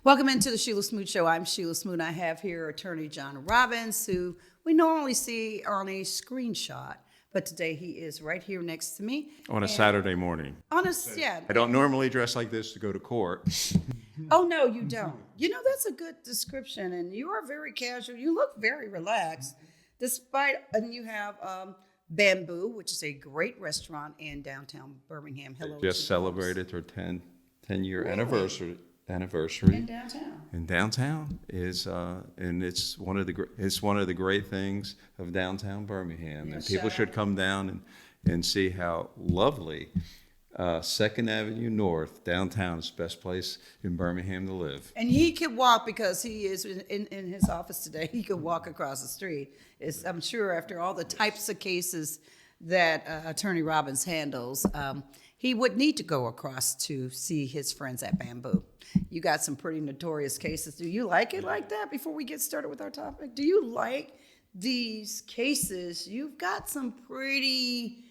Welcome into the Shelia Smoot Show. I'm Shelia Smoot. I have here attorney John Robbins, who we normally see on a screenshot, but today he is right here next to me. On a Saturday morning. Yeah. I don't normally dress like this to go to court. Oh, no, you don't. You know, that's a good description, and you are very casual. You look very relaxed, and you have Bamboo, which is a great restaurant in downtown Birmingham. Hello. Just celebrated their 10-year Really? anniversary. In downtown is and it's one of the great things of downtown Birmingham, Yeah, and people shout should out. come down and see how lovely 2nd Avenue North downtown is the best place in Birmingham to live. And he could walk because he is in his office today. He could walk across the street. I'm sure after all the types of cases that Attorney Robbins handles, he would need to go across to see his friends at Bamboo. You got some pretty notorious cases. Do you like it like that before we get started with our topic? Do you like these cases? You've had some pretty,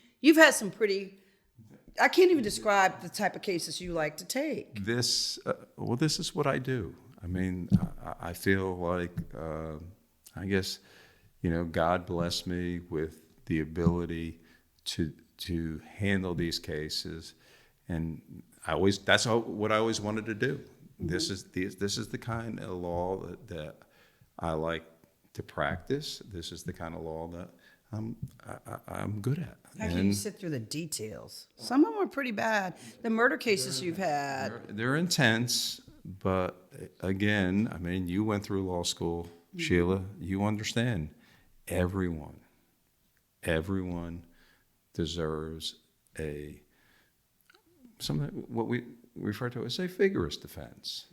I can't even describe the type of cases you like to take. This is what I do. I mean, I feel like, I guess, God blessed me with the ability to handle these cases, and that's what I always wanted to do. Mm-hmm. This is the kind of law that I like to practice. This is the kind of law that I'm good at. How can you sit through the details? Some of them are pretty bad. The murder cases you've had. They're intense, but again, I mean, you went through law school, Sheila. You understand. Everyone deserves what we refer to as a vigorous defense,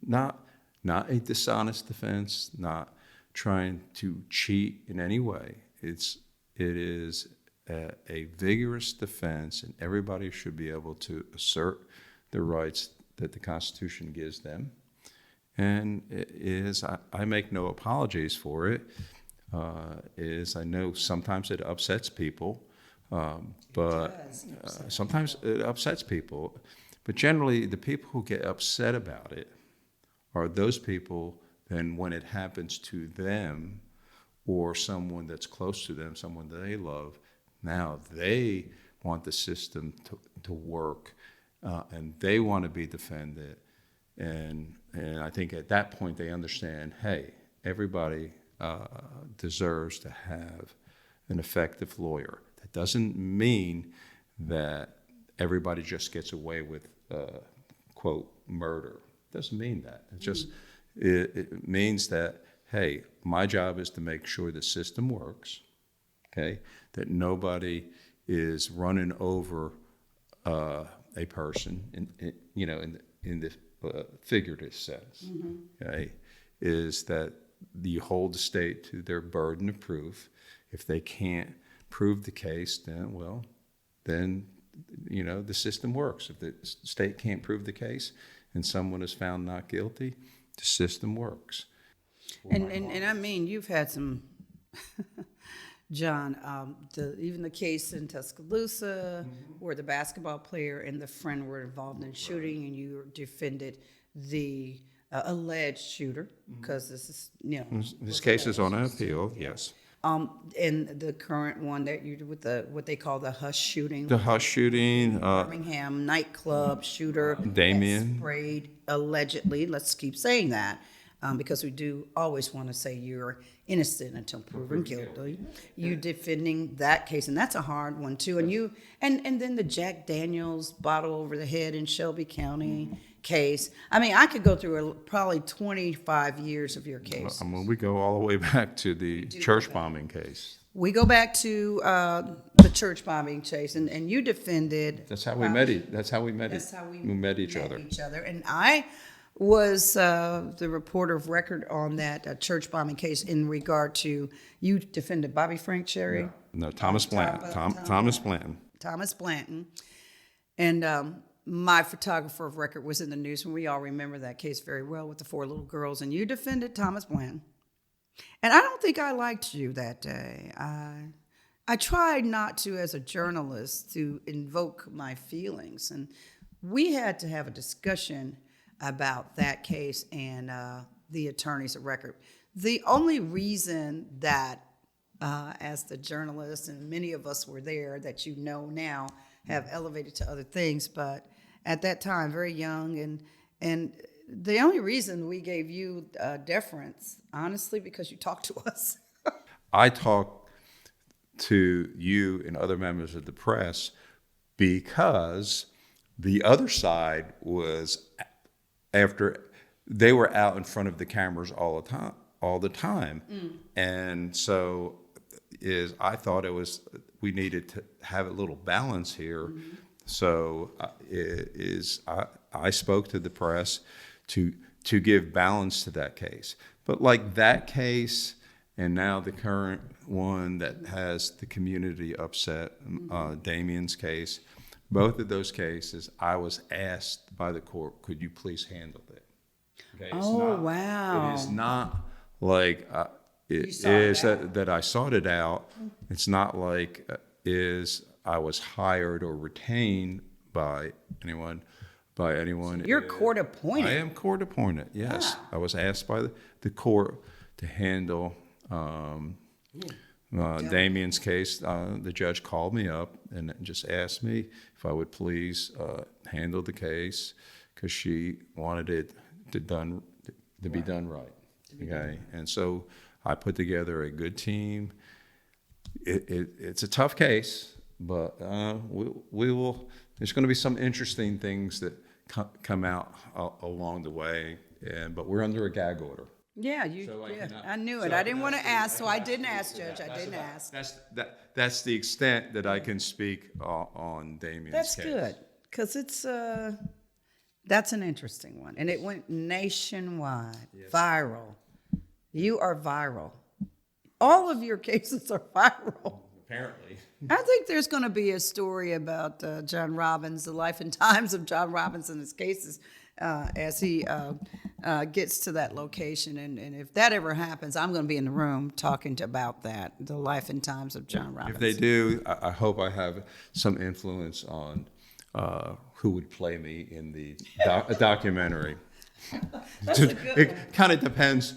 not a dishonest defense, not trying to cheat in any way. It is a vigorous defense, and everybody should be able to assert the rights that the Constitution gives them. And I make no apologies for it. I know sometimes it upsets people, but sometimes it upsets people. But generally, the people who get upset about it are those people, then when it happens to them or someone that's close to them, someone that they love, now they want the system to work, and they want to be defended. And I think at that point they understand, hey, everybody deserves to have an effective lawyer. That doesn't mean that everybody just gets away with, quote, murder. It doesn't mean that. It means that, hey, my job is to make sure the system works, okay, that nobody is running over a person in the figurative sense, okay, is that you hold the state to their burden of proof. If they can't prove the case, then the system works. If the state can't prove the case and someone is found not guilty, the system works. And I mean, you've had some, John, even the case in Tuscaloosa where the basketball player and the friend were involved in shooting, and you defended the alleged shooter, because this is, This case is on appeal, yes. And the current one that you did with what they call the Hush shooting. The Hush shooting. Birmingham nightclub shooter. Damien. Sprayed, allegedly. Let's keep saying that, because we do always want to say you're innocent until proven guilty. You defending that case, and that's a hard one too. And then the Jack Daniels bottle over the head in Shelby County case. I mean, I could go through probably 25 years of your case. I mean, we go all the way back to the church bombing case. We go back to the church bombing case, and you defended. That's how we met. That's how we met. We met each other. And I was the reporter of record on that church bombing case in regard to, you defended Bobby Frank Cherry. No, Thomas Blanton. Thomas Blanton. Thomas Blanton, and my photographer of record was in the news, and we all remember that case very well with the 4 little girls, and you defended Thomas Blanton. And I don't think I liked you that day. I tried not to, as a journalist, to invoke my feelings, and we had to have a discussion about that case and the attorneys of record. The only reason that, as the journalist, and many of us were there that you know now have elevated to other things, but at that time, very young, and the only reason we gave you deference, honestly, because you talked to us. I talk to you and other members of the press because the other side was after they were out in front of the cameras all the time. And so I thought we needed to have a little balance here. So I spoke to the press to give balance to that case. But like that case, and now the current one that has the community upset, Damien's case, both of those cases, I was asked by the court, could you please handle it? Okay, Wow. It is not like it is that I sought it out. It's not like I was hired or retained by anyone. You're court appointed. I am court appointed, yes. I was asked by the court to handle Damien's case. The judge called me up and just asked me if I would please handle the case because she wanted it to be done right. Okay, and so I put together a good team. It's a tough case, but we will. There's going to be some interesting things that come out along the way, but we're under a gag order. Yeah, I knew it. I didn't want to ask, so I didn't ask, Judge. I didn't ask. That's the extent that I can speak on Damien's That's case. good, because that's an interesting one, and it went nationwide, viral. You are viral. All of your cases are viral. Apparently. I think there's going to be a story about John Robbins, the life and times of John Robbins and his cases as he gets to that location. And if that ever happens, I'm going to be in the room talking about that, the life and times of John Robbins. If they do, I hope I have some influence on who would play me in the documentary. It kind of depends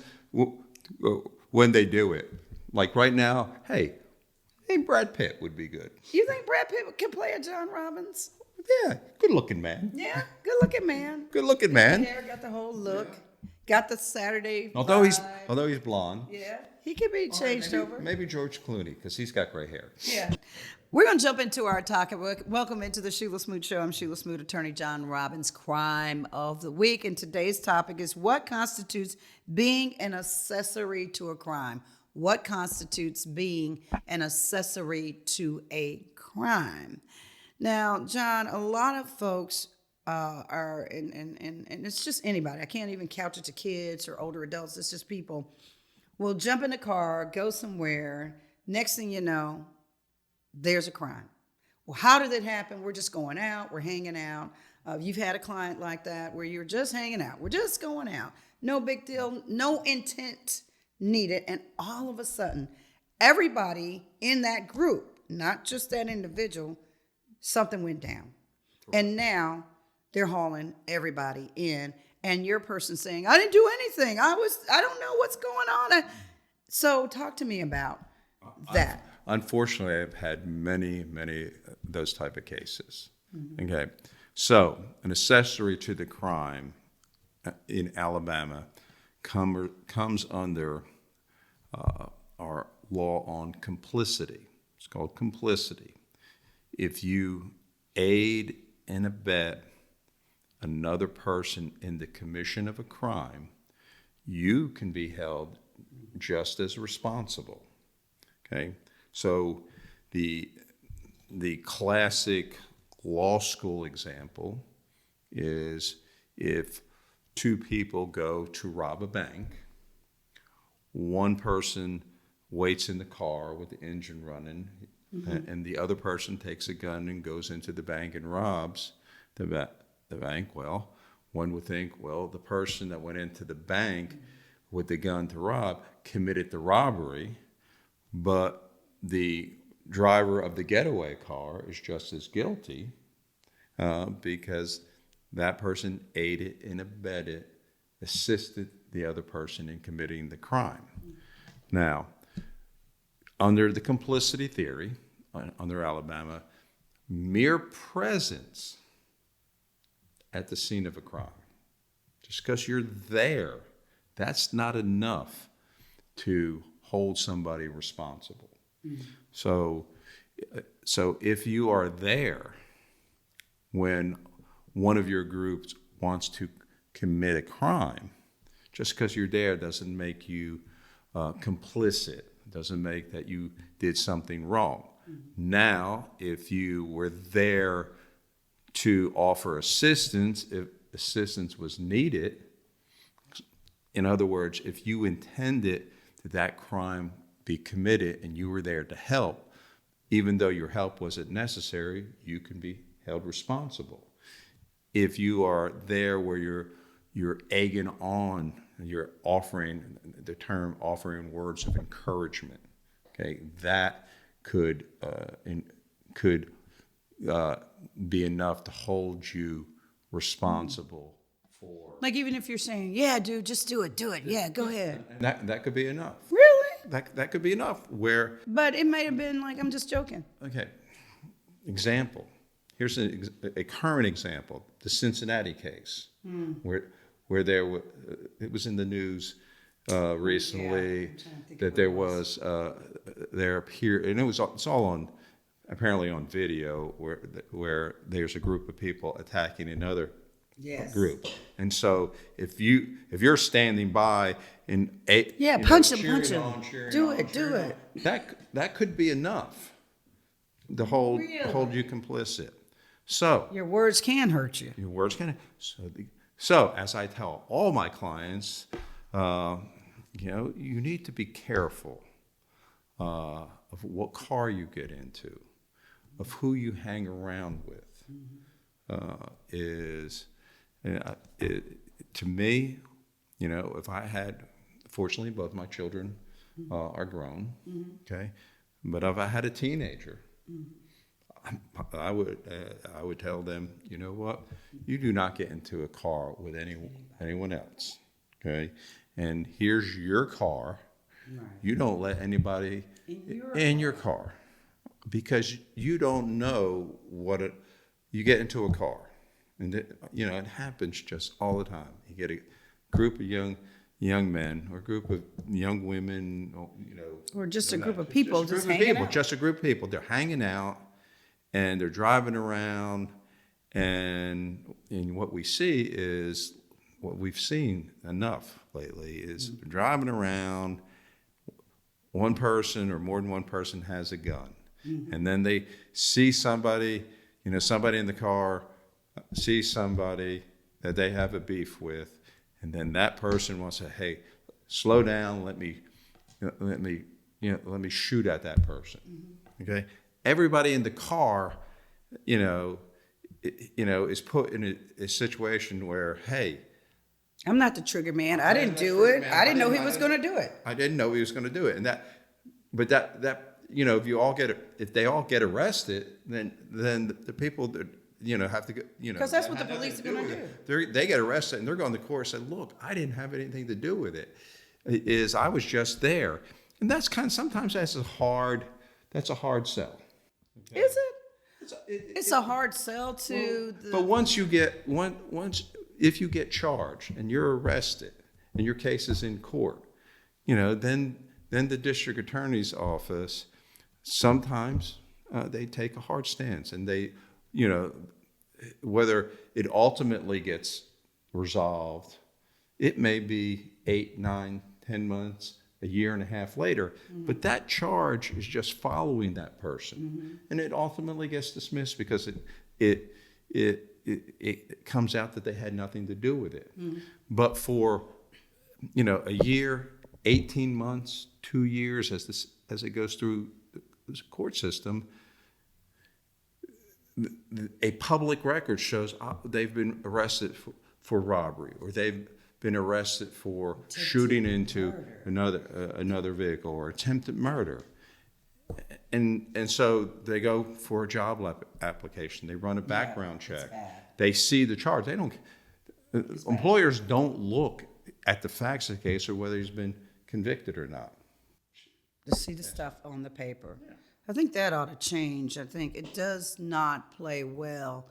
when they do it. Like right now, hey, Brad Pitt would be good. You think Brad Pitt can play a John Robbins? Yeah, good-looking man. Yeah, good-looking man. Good-looking man. Got the hair, got the whole look, got the Saturday Although vibe. he's blonde. Yeah, he could be changed over. Maybe George Clooney, because he's got gray hair. Yeah. We're going to jump into our topic. Welcome into the Shelia Smoot Show. I'm Shelia Smoot, attorney John Robbins, crime of the week. And today's topic is what constitutes being an accessory to a crime? What constitutes being an accessory to a crime? Now, John, a lot of folks are, and it's just anybody. I can't even couch it to kids or older adults. It's just people will jump in a car, go somewhere. Next thing you know, there's a crime. Well, how did it happen? We're just going out. We're hanging out. You've had a client like that where you're just hanging out. We're just going out. No big deal. No intent needed. And all of a sudden, everybody in that group, not just that individual, something went down. And now they're hauling everybody in. And your person saying, I didn't do anything. I don't know what's going on. So talk to me about that. Unfortunately, I've had many those type of cases. Mm-hmm. Okay, so an accessory to the crime in Alabama comes under our law on complicity. It's called complicity. If you aid and abet another person in the commission of a crime, you can be held just as responsible. Okay. So the classic law school example is if two people go to rob a bank, one person waits in the car with the engine running, mm-hmm. and the other person takes a gun and goes into the bank and robs the bank. Well, one would think, well, the person that went into the bank with the gun to rob committed the robbery, but the driver of the getaway car is just as guilty because that person aided and abetted, assisted the other person in committing the crime. Now, under the complicity theory, under Alabama, mere presence at the scene of a crime, just because you're there, that's not enough to hold somebody responsible. So if you are there when one of your groups wants to commit a crime, just because you're there doesn't make you complicit, doesn't make that you did something wrong. Now, if you were there to offer assistance, if assistance was needed, in other words, if you intended that crime be committed and you were there to help, even though your help wasn't necessary, you can be held responsible. If you are there where you're egging on, you're offering, the term offering words of encouragement, okay, that could be enough to hold you responsible for. Like even if you're saying, yeah, dude, just do it. Yeah, go ahead. And that could be enough. Really? That could be enough. Where, But it might have been like, I'm just joking. okay, example. Here's a current example: the Cincinnati case, where there was, it was in the news recently that there was there appeared, and it's all on, apparently on video, where there's a group of people attacking another group, and so if you're standing by and punch him, do it. That could be enough to hold you complicit. So Your words can hurt you. your words can. So as I tell all my clients, you need to be careful of what car you get into, of who you hang around with. To me, if I had, fortunately, both my children are grown, okay, but if I had a teenager, I would tell them, you know what, you do not get into a car with anyone else, okay, and here's your car. You don't let anybody in your car, because you don't know you get into a car, and it happens just all the time. You get a group of young men or a group of young women, Or just a group of people just hanging out. Just a group of people. They're hanging out and they're driving around, and what we see is what we've seen enough lately is driving around. One person or more than one person has a gun, and then they see somebody, somebody in the car sees somebody that they have a beef with, and then that person wants to say, "Hey, slow down. Let me shoot at that person." Okay, everybody in the car, is put in a situation where, hey, I'm not the trigger man. I didn't do it. I didn't know he was going to do it. I didn't know he was going to do it, and if they all get arrested, then the people that have to go, Because that's what the police are going to do. They get arrested and they're going to court and say, "Look, I didn't have anything to do with it. I was just there," and that's sometimes that's a hard sell. Okay? Is it? It's a hard sell to. But if you get charged and you're arrested and your case is in court, then the district attorney's office sometimes they take a hard stance, and they, whether it ultimately gets resolved, it may be 8, 9, 10 months, a year and a half later, but that charge is just following that person, and it ultimately gets dismissed because it comes out that they had nothing to do with it. But for a year, 18 months, 2 years, as it goes through the court system, a public record shows they've been arrested for robbery, or they've been arrested for shooting into another vehicle, or attempted murder. And so they go for a job application. They run a background check. They see the charge. They don't. Employers don't look at the facts of the case or whether he's been convicted or not. To see the stuff on the paper. I think that ought to change. I think it does not play well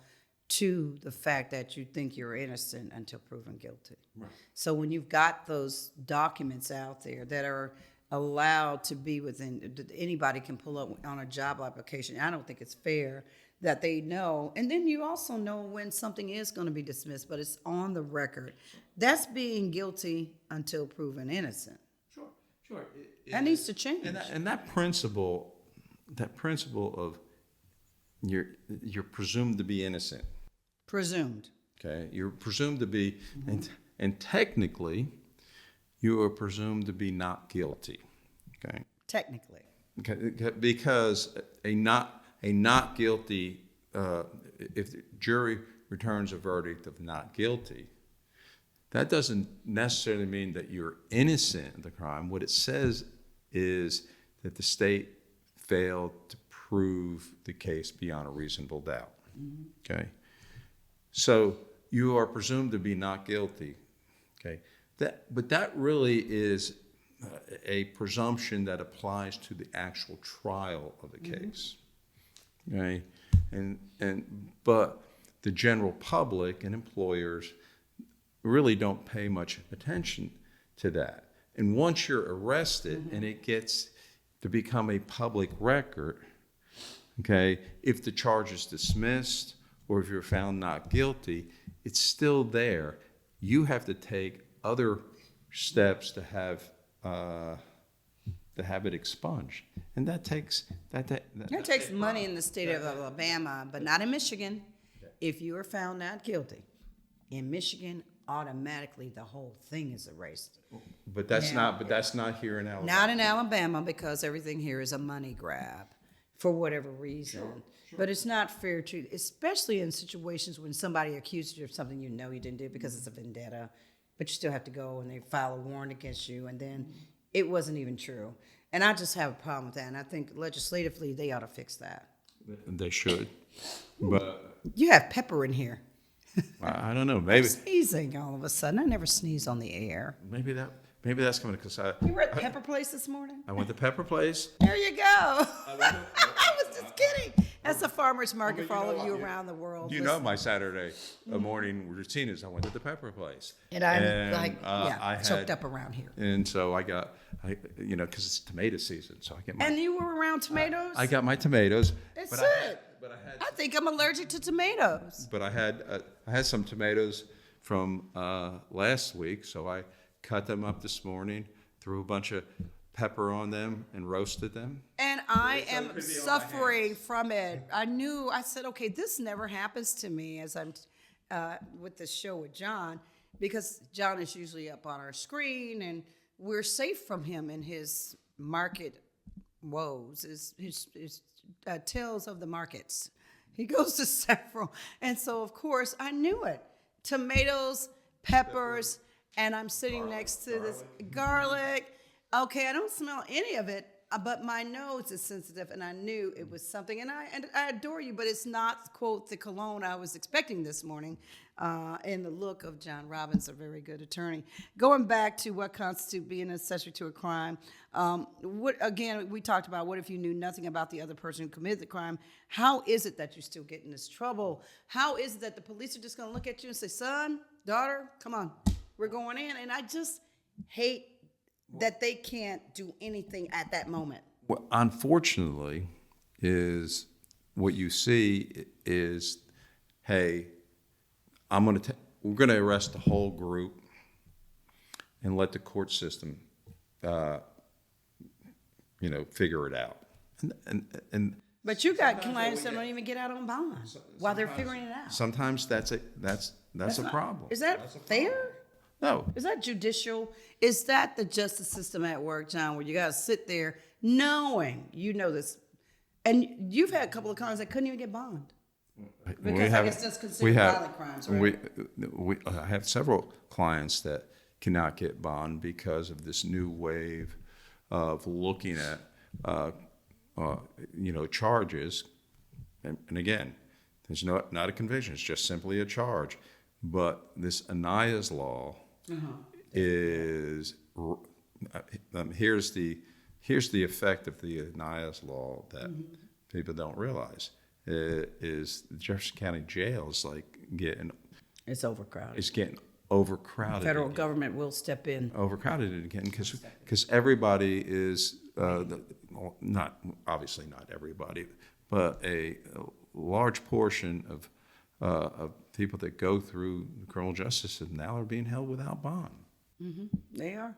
to the fact that you think you're innocent until proven guilty. Right. So when you've got those documents out there that are allowed to be within, anybody can pull up on a job application, I don't think it's fair that they know. And then you also know when something is going to be dismissed, but it's on the record. That's being guilty until proven innocent. Sure. That needs to change. And that principle of you're presumed to be innocent. Presumed. Okay, you're presumed to be, and technically, you are presumed to be not guilty. Okay. Technically. Okay, because a not guilty, if the jury returns a verdict of not guilty, that doesn't necessarily mean that you're innocent of the crime. What it says is that the state failed to prove the case beyond a reasonable doubt. Okay, so you are presumed to be not guilty. Okay, but that really is a presumption that applies to the actual trial of the case. Okay, but the general public and employers really don't pay much attention to that. And once you're arrested and it gets to become a public record, okay, if the charge is dismissed or if you're found not guilty, it's still there. You have to take other steps to have it expunged, and that takes money in the state of Alabama, but not in Michigan. If you are found not guilty, in Michigan, automatically the whole thing is erased. But that's not here in Alabama. Not in Alabama, because everything here is a money grab for whatever reason. Sure. But it's not fair to, especially in situations when somebody accuses you of something you know you didn't do because it's a vendetta, but you still have to go and they file a warrant against you, and then it wasn't even true. And I just have a problem with that, and I think legislatively they ought to fix that. They should. But you have pepper in here. I don't know. Maybe I'm sneezing all of a sudden. I never sneeze on the air. Maybe that's coming because You were at Pepper Place this morning? I went to Pepper Place. There you go. I was just kidding. That's a farmer's market for all of you around the world. You know my Saturday morning routine is I went to the Pepper Place. And I'm I choked up around here. And so I because it's tomato season, so I get my. And you were around tomatoes? I got my tomatoes. That's it. I think I'm allergic to tomatoes. But I had some tomatoes from last week, so I cut them up this morning, threw a bunch of pepper on them, and roasted them. And I am suffering from it. I said, okay, this never happens to me as I'm with the show with John, because John is usually up on our screen, and we're safe from him in his market woes, his tales of the markets. He goes to several. And so, of course, I knew it. Tomatoes, peppers, and I'm sitting next to this garlic. Okay, I don't smell any of it, but my nose is sensitive, and I knew it was something. And I adore you, but it's not, quote, the cologne I was expecting this morning in the look of John Robbins, a very good attorney. Going back to what constitutes being an accessory to a crime, we talked about what if you knew nothing about the other person who committed the crime? How is it that you still get in this trouble? How is it that the police are just going to look at you and say, son, daughter, come on, we're going in? And I just hate that they can't do anything at that moment. Well, unfortunately, is what you see is, hey, we're going to arrest the whole group and let the court system, figure it out. But you got clients that don't even get out on bond while they're figuring it out. Sometimes that's a problem. Is that fair? No. Is that judicial? Is that the justice system at work, John, where you got to sit there knowing you know this? And you've had a couple of clients that couldn't even get bond. Because I guess that's considered violent crimes, right? I have several clients that cannot get bond because of this new wave of looking at charges, and again, there's not a conviction; it's just simply a charge. But this Anaya's law is here's the effect of the Anaya's law that people don't realize is the Jefferson County Jail is like It's overcrowded. it's getting overcrowded. Federal again. government will step in. Overcrowded again because everybody is not obviously not everybody, but a large portion of people that go through the criminal justice system now are being held without bond. They are,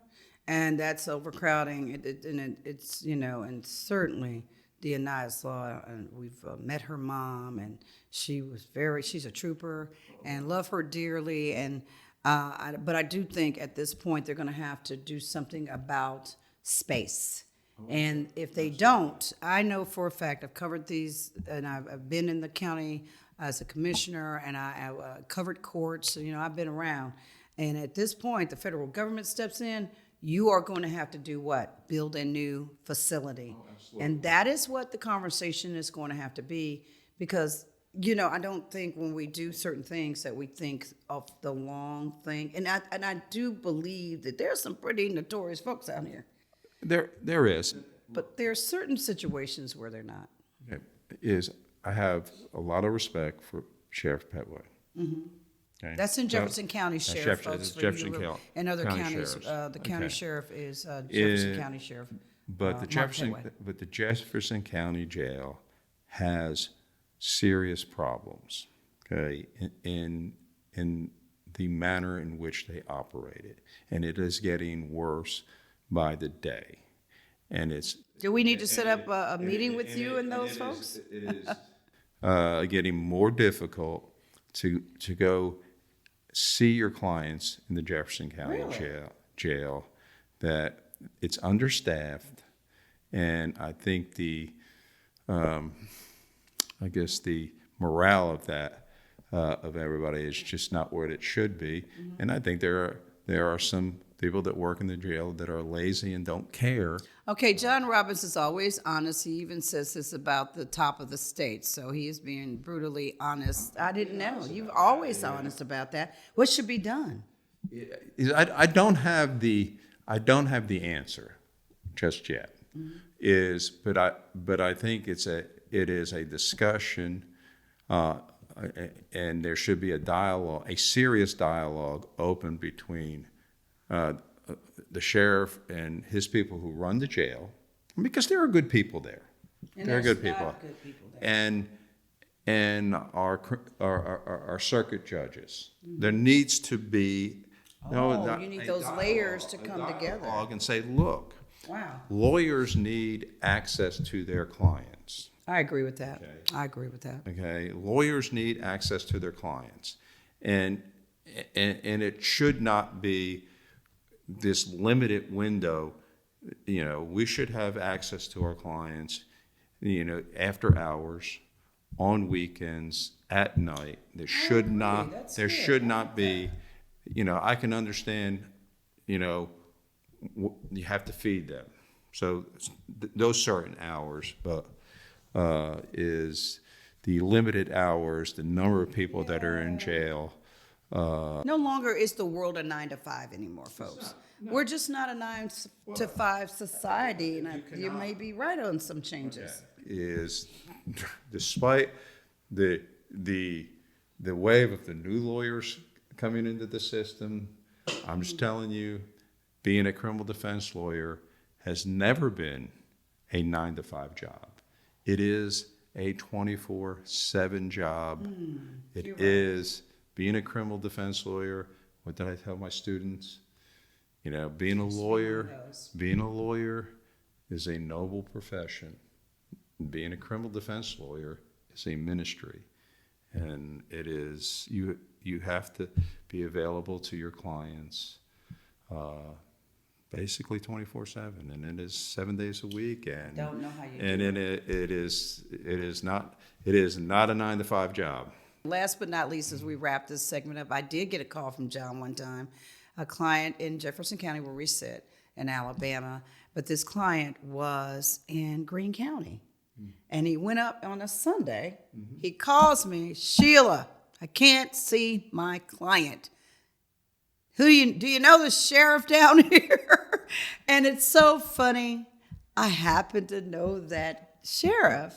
and that's overcrowding. It's and certainly the Anaya's law. And we've met her mom, and she's a trooper, and love her dearly. And but I do think at this point they're going to have to do something about space. And if they don't, I know for a fact I've covered these, and I've been in the county as a commissioner, and I covered courts. So, I've been around. And at this point, the federal government steps in. You are going to have to do what? Build a new facility. And that is what the conversation is going to have to be, because, I don't think when we do certain things that we think of the long thing. And I do believe that there's some pretty notorious folks out here. There is. But there are certain situations where they're not. I have a lot of respect for Sheriff Petway. Okay? That's in Jefferson County Sheriff, That's folks, for Jefferson you County, and other County counties. sheriffs. The county Okay. sheriff is Jefferson County Sheriff. But the Jefferson County Jail has serious problems. Okay, in the manner in which they operate it, and it is getting worse by the day. And it's. Do we need to set up a meeting with you and those folks? It is getting more difficult to go see your clients in the Jefferson County jail. That it's understaffed, and I think the morale of that of everybody is just not where it should be. And I think there are some people that work in the jail that are lazy and don't care. Okay, John Robbins is always honest. He even says this about the top of the state, so he is being brutally honest. I didn't know. You're always honest about that. What should be done? I don't have the answer just yet. But I think it is a discussion, and there should be a dialogue, a serious dialogue, open between the sheriff and his people who run the jail, because there are good people there. And there are good there's people, not good people there. and our circuit judges. There needs to be. You need those layers to come together. And say, look, Wow. lawyers need access to their clients. I agree with that. Okay. I agree with that. Okay, lawyers need access to their clients, and it should not be this limited window. We should have access to our clients, after hours, on weekends, at night. There should not be. I can understand. You have to feed them, so those certain hours, but. Is the limited hours, the number of people that are in jail. No longer is the world a 9 to 5 anymore, folks. We're just not a 9 to 5 society, and you may be right on some changes. Is despite the wave of the new lawyers coming into the system, I'm just telling you, being a criminal defense lawyer has never been a 9 to 5 job. It is a 24/7 job. It is being a criminal defense lawyer. What did I tell my students? Being a lawyer is a noble profession. Being a criminal defense lawyer is a ministry, and it is you have to be available to your clients. Basically 24/7, and it is 7 days a week, and Don't know how you and do it is not a 9 to 5 job. Last but not least, as we wrap this segment up, I did get a call from John one time, a client in Jefferson County where we sit in Alabama, but this client was in Greene County. And he went up on a Sunday. He calls me, Sheila, I can't see my client. Do you know the sheriff down here? And it's so funny. I happen to know that sheriff,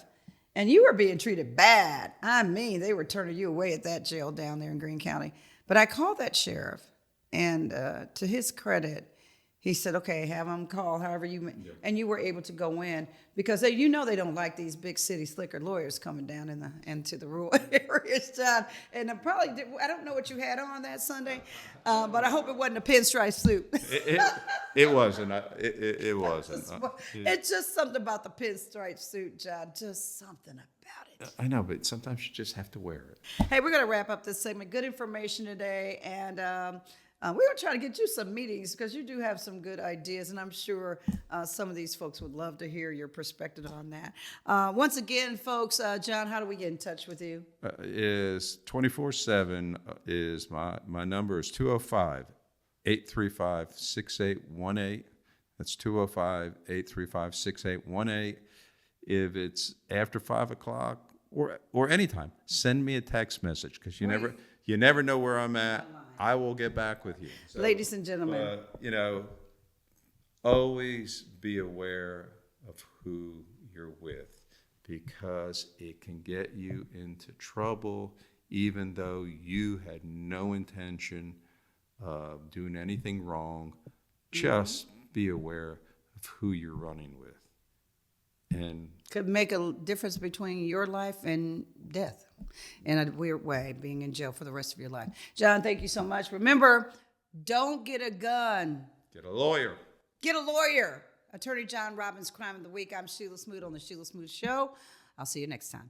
and you were being treated bad. I mean, they were turning you away at that jail down there in Greene County. But I called that sheriff, and to his credit, he said, okay, have him call however and you were able to go in because they don't like these big city slicker lawyers coming down into the rural areas, John. And I don't know what you had on that Sunday, but I hope it wasn't a pinstripe suit. It wasn't. It wasn't. It's just something about the pinstripe suit, John. Just something about it. I know, but sometimes you just have to wear it. Hey, we're going to wrap up this segment. Good information today, and we're going to try to get you some meetings because you do have some good ideas, and I'm sure some of these folks would love to hear your perspective on that. Once again, folks, John, how do we get in touch with you? Is 24/7 is my number is 205-835-6818. That's 205-835-6818. If it's after 5 o'clock or anytime, send me a text message because you never know where I'm at. I will get back with you. So, ladies and gentlemen, always be aware of who you're with because it can get you into trouble even though you had no intention of doing anything wrong. Just be aware of who you're running with. And could make a difference between your life and death in a weird way, being in jail for the rest of your life. John, thank you so much. Remember, don't get a gun. Get a lawyer. Get a lawyer. Attorney John Robbins, Crime of the Week. I'm Shelia Smoot on the Shelia Smoot Show. I'll see you next time.